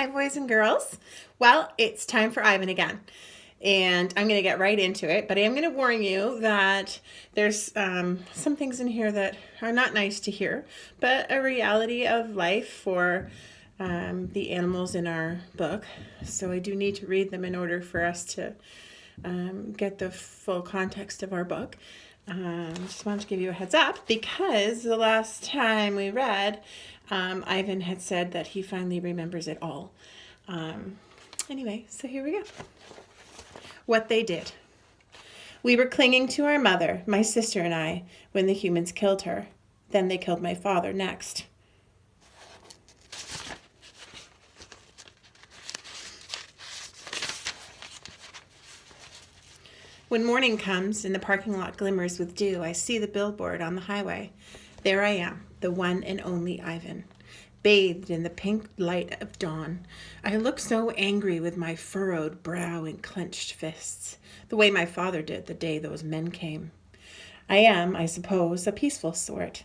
Hi, boys and girls. Well, it's time for Ivan again. And I'm going to get right into it, but I am going to warn you that there's some things in here that are not nice to hear, but a reality of life for the animals in our book. So I do need to read them in order for us to get the full context of our book. Just wanted to give you a heads up because the last time we read, Ivan had said that he finally remembers it all. Anyway, so here we go. What they did. We were clinging to our mother, my sister and I, when the humans killed her. Then they killed my father next. When morning comes and the parking lot glimmers with dew, I see the billboard on the highway. There I am, the one and only Ivan, bathed in the pink light of dawn. I look so angry with my furrowed brow and clenched fists, the way my father did the day those men came. I am, I suppose, a peaceful sort.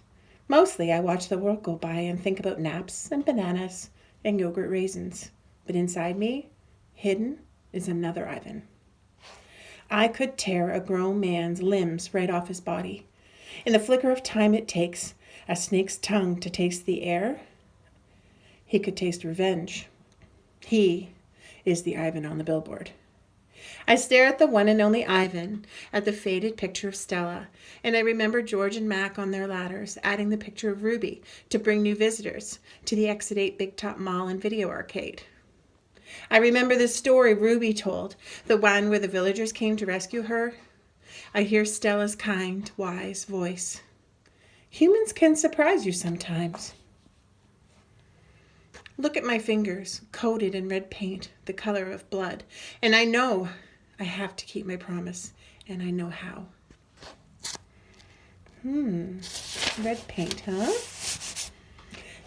Mostly I watch the world go by and think about naps and bananas and yogurt raisins. But inside me, hidden, is another Ivan. I could tear a grown man's limbs right off his body. In the flicker of time it takes a snake's tongue to taste the air, he could taste revenge. He is the Ivan on the billboard. I stare at the one and only Ivan, at the faded picture of Stella, and I remember George and Mac on their ladders, adding the picture of Ruby to bring new visitors to the Exit 8 Big Top Mall and Video Arcade. I remember the story Ruby told, the one where the villagers came to rescue her. I hear Stella's kind, wise voice. Humans can surprise you sometimes. Look at my fingers, coated in red paint, the color of blood, and I know I have to keep my promise, and I know how. Red paint, huh?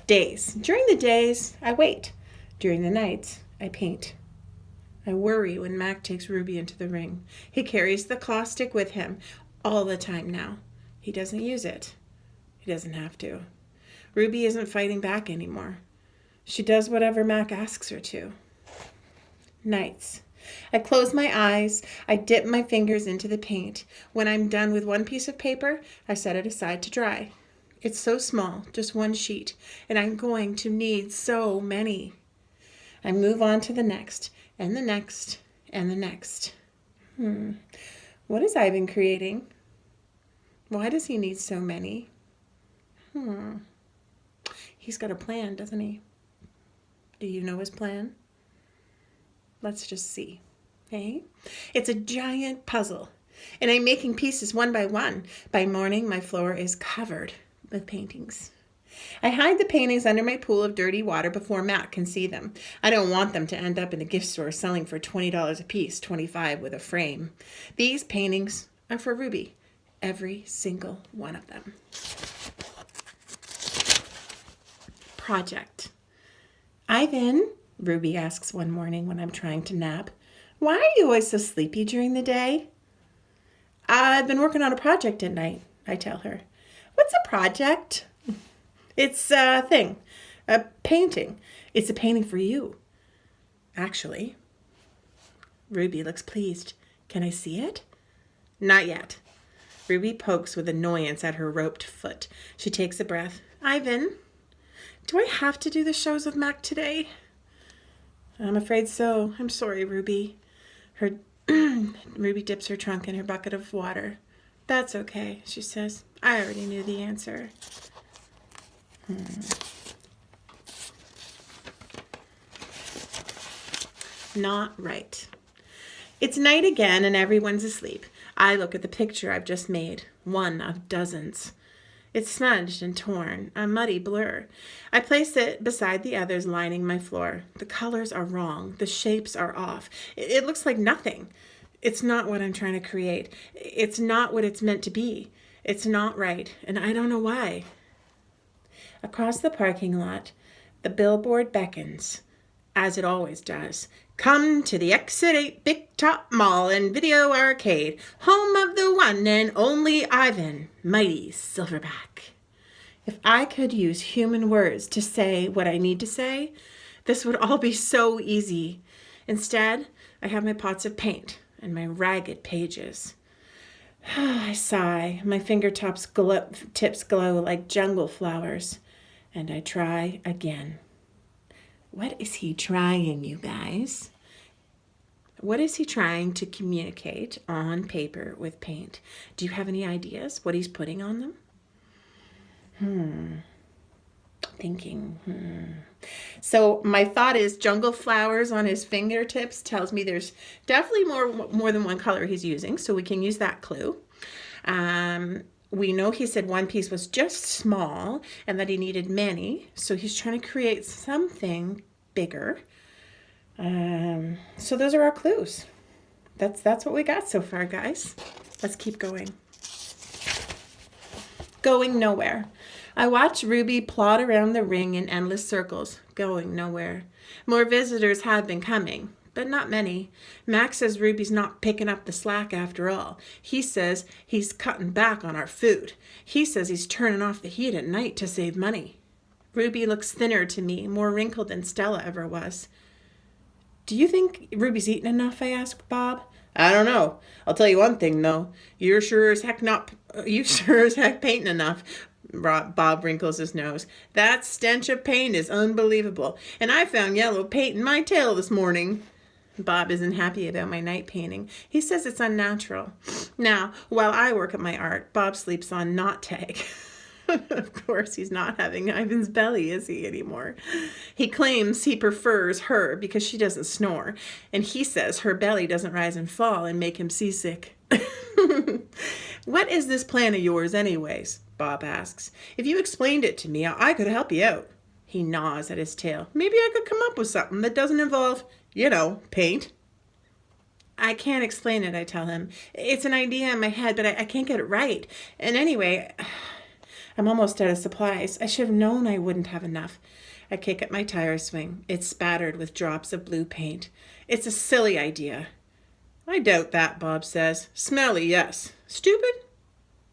Days. During the days, I wait. During the nights, I paint. I worry when Mac takes Ruby into the ring. He carries the claw stick with him all the time now. He doesn't use it. He doesn't have to. Ruby isn't fighting back anymore. She does whatever Mac asks her to. Nights. I close my eyes. I dip my fingers into the paint. When I'm done with one piece of paper, I set it aside to dry. It's so small, just one sheet, and I'm going to need so many. I move on to the next, and the next, and the next. What is Ivan creating? Why does he need so many? He's got a plan, doesn't he? Do you know his plan? Let's just see. Hey? It's a giant puzzle, and I'm making pieces one by one. By morning, my floor is covered with paintings. I hide the paintings under my pool of dirty water before Matt can see them. I don't want them to end up in the gift store selling for $20 a piece, $25 with a frame. These paintings are for Ruby, every single one of them. Project. Ivan, Ruby asks one morning when I'm trying to nap, why are you always so sleepy during the day? I've been working on a project at night, I tell her. What's a project? It's a thing, a painting. It's a painting for you, actually. Ruby looks pleased. Can I see it? Not yet. Ruby pokes with annoyance at her roped foot. She takes a breath. Ivan, do I have to do the shows with Mac today? I'm afraid so. I'm sorry, Ruby. Ruby dips her trunk in her bucket of water. That's okay, she says. I already knew the answer. Not right. It's night again and everyone's asleep. I look at the picture I've just made, one of dozens. It's smudged and torn, a muddy blur. I place it beside the others lining my floor. The colors are wrong. The shapes are off. It looks like nothing. It's not what I'm trying to create. It's not what it's meant to be. It's not right, and I don't know why. Across the parking lot, the billboard beckons, as it always does. Come to the Exit 8 Big Top Mall and Video Arcade, home of the one and only Ivan, mighty Silverback. If I could use human words to say what I need to say, This would all be so easy. Instead, I have my pots of paint and my ragged pages. I sigh. My fingertips glow like jungle flowers. And I try again. What is he trying, you guys? What is he trying to communicate on paper with paint? Do you have any ideas what he's putting on them? Thinking. So my thought is jungle flowers on his fingertips tells me there's definitely more than one color he's using, so we can use that clue. We know he said one piece was just small and that he needed many, so he's trying to create something bigger. So those are our clues. That's what we got so far, guys. Let's keep going. Going nowhere. I watch Ruby plod around the ring in endless circles, going nowhere. More visitors have been coming, but not many. Max says Ruby's not picking up the slack after all. He says he's cutting back on our food. He says he's turning off the heat at night to save money. Ruby looks thinner to me, more wrinkled than Stella ever was. Do you think Ruby's eaten enough? I asked Bob. I don't know. I'll tell you one thing though. You sure as heck painting enough. Bob wrinkles his nose. That stench of paint is unbelievable. And I found yellow paint in my tail this morning. Bob isn't happy about my night painting. He says it's unnatural. Now, while I work at my art, Bob sleeps on knot tag. Of course, he's not having Ivan's belly, is he, anymore? He claims he prefers her because she doesn't snore. And he says her belly doesn't rise and fall and make him seasick. What is this plan of yours anyways? Bob asks. If you explained it to me, I could help you out. He gnaws at his tail. Maybe I could come up with something that doesn't involve, paint. I can't explain it, I tell him. It's an idea in my head, but I can't get it right. And anyway, I'm almost out of supplies. I should have known I wouldn't have enough. I kick at my tire swing. It's spattered with drops of blue paint. It's a silly idea. I doubt that, Bob says. Smelly, yes. Stupid?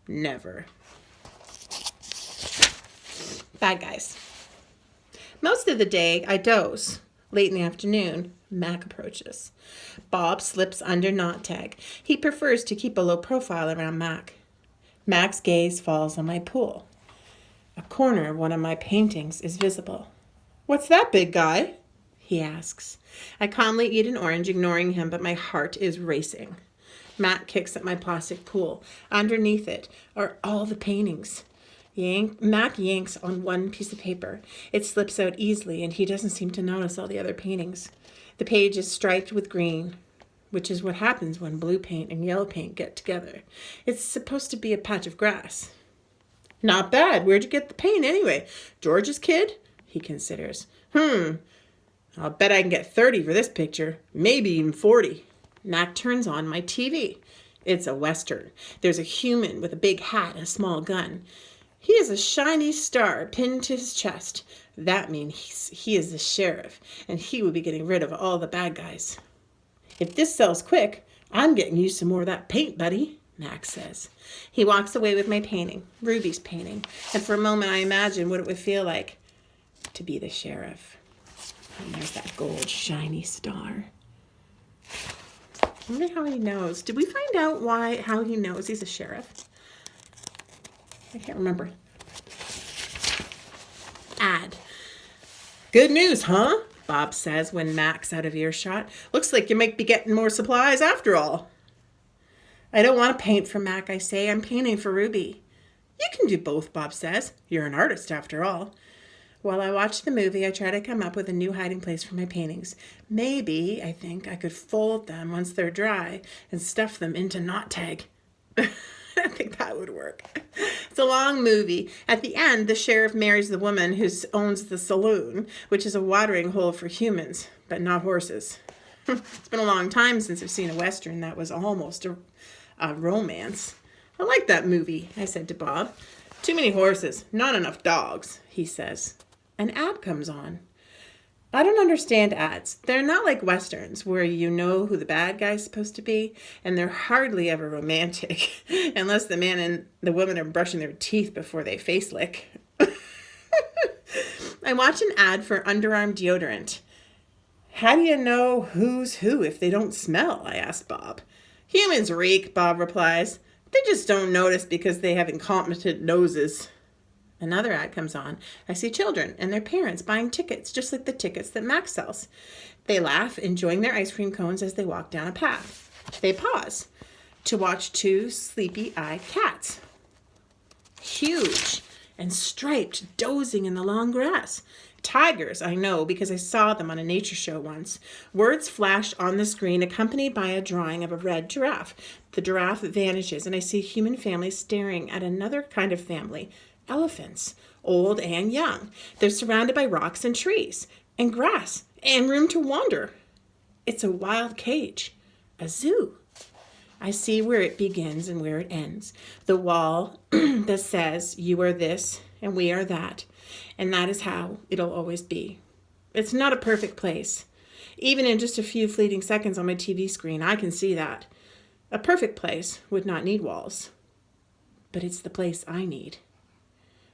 Never. Bad guys. Most of the day, I doze. Late in the afternoon, Mac approaches. Bob slips under knot tag. He prefers to keep a low profile around Mac. Mac's gaze falls on my pool. A corner of one of my paintings is visible. What's that, big guy? He asks. I calmly eat an orange, ignoring him, but my heart is racing. Mac kicks at my plastic pool. Underneath it are all the paintings. Mac yanks on one piece of paper. It slips out easily, and he doesn't seem to notice all the other paintings. The page is striped with green, which is what happens when blue paint and yellow paint get together. It's supposed to be a patch of grass. Not bad. Where'd you get the paint anyway? George's kid? He considers. I'll bet I can get 30 for this picture. Maybe even 40. Mac turns on my TV. It's a Western. There's a human with a big hat and a small gun. He has a shiny star pinned to his chest. That means he is the sheriff, and he will be getting rid of all the bad guys. If this sells quick, I'm getting you some more of that paint, buddy, Max says. He walks away with my painting, Ruby's painting, and for a moment I imagine what it would feel like to be the sheriff. And there's that gold shiny star. I wonder how he knows. Did we find out how he knows he's a sheriff? I can't remember. Ad. Good news, huh? Bob says when Mac's out of earshot. Looks like you might be getting more supplies after all. I don't want to paint for Mac, I say. I'm painting for Ruby. You can do both, Bob says. You're an artist after all. While I watch the movie, I try to come up with a new hiding place for my paintings. Maybe, I think, I could fold them once they're dry and stuff them into knot tag. I think that would work. It's a long movie. At the end, the sheriff marries the woman who owns the saloon, which is a watering hole for humans, but not horses. It's been a long time since I've seen a Western that was almost a romance. I like that movie, I said to Bob. Too many horses, not enough dogs, he says. An ad comes on. I don't understand ads. They're not like Westerns where you know who the bad guy's supposed to be, and they're hardly ever romantic, unless the man and the woman are brushing their teeth before they face lick. I watch an ad for underarm deodorant. How do you know who's who if they don't smell? I asked Bob. Humans reek, Bob replies. They just don't notice because they have incompetent noses. Another ad comes on. I see children and their parents buying tickets, just like the tickets that Max sells. They laugh, enjoying their ice cream cones as they walk down a path. They pause to watch two sleepy-eyed cats, huge and striped, dozing in the long grass. Tigers, I know because I saw them on a nature show once. Words flash on the screen accompanied by a drawing of a red giraffe. The giraffe vanishes and I see human families staring at another kind of family, elephants, old and young. They're surrounded by rocks and trees and grass and room to wander. It's a wild cage, a zoo. I see where it begins and where it ends. The wall that says you are this and we are that. And that is how it'll always be. It's not a perfect place. Even in just a few fleeting seconds on my TV screen, I can see that. A perfect place would not need walls. But it's the place I need.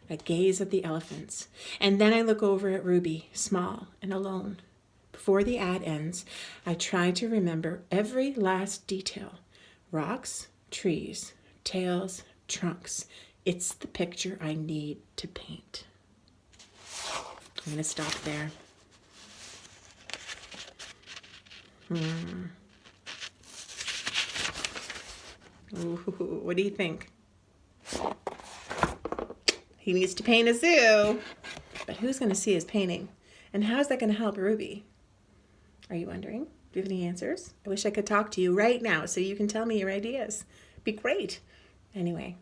I gaze at the elephants, and then I look over at Ruby, small and alone. Before the ad ends, I try to remember every last detail. Rocks, trees, tails, trunks. It's the picture I need to paint. I'm going to stop there. Ooh, what do you think? He needs to paint a zoo. But who's going to see his painting? And how's that going to help Ruby? Are you wondering? Do you have any answers? I wish I could talk to you right now so you can tell me your ideas. Be great. Anyway,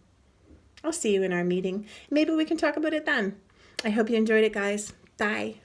I'll see you in our meeting. Maybe we can talk about it then. I hope you enjoyed it, guys. Bye.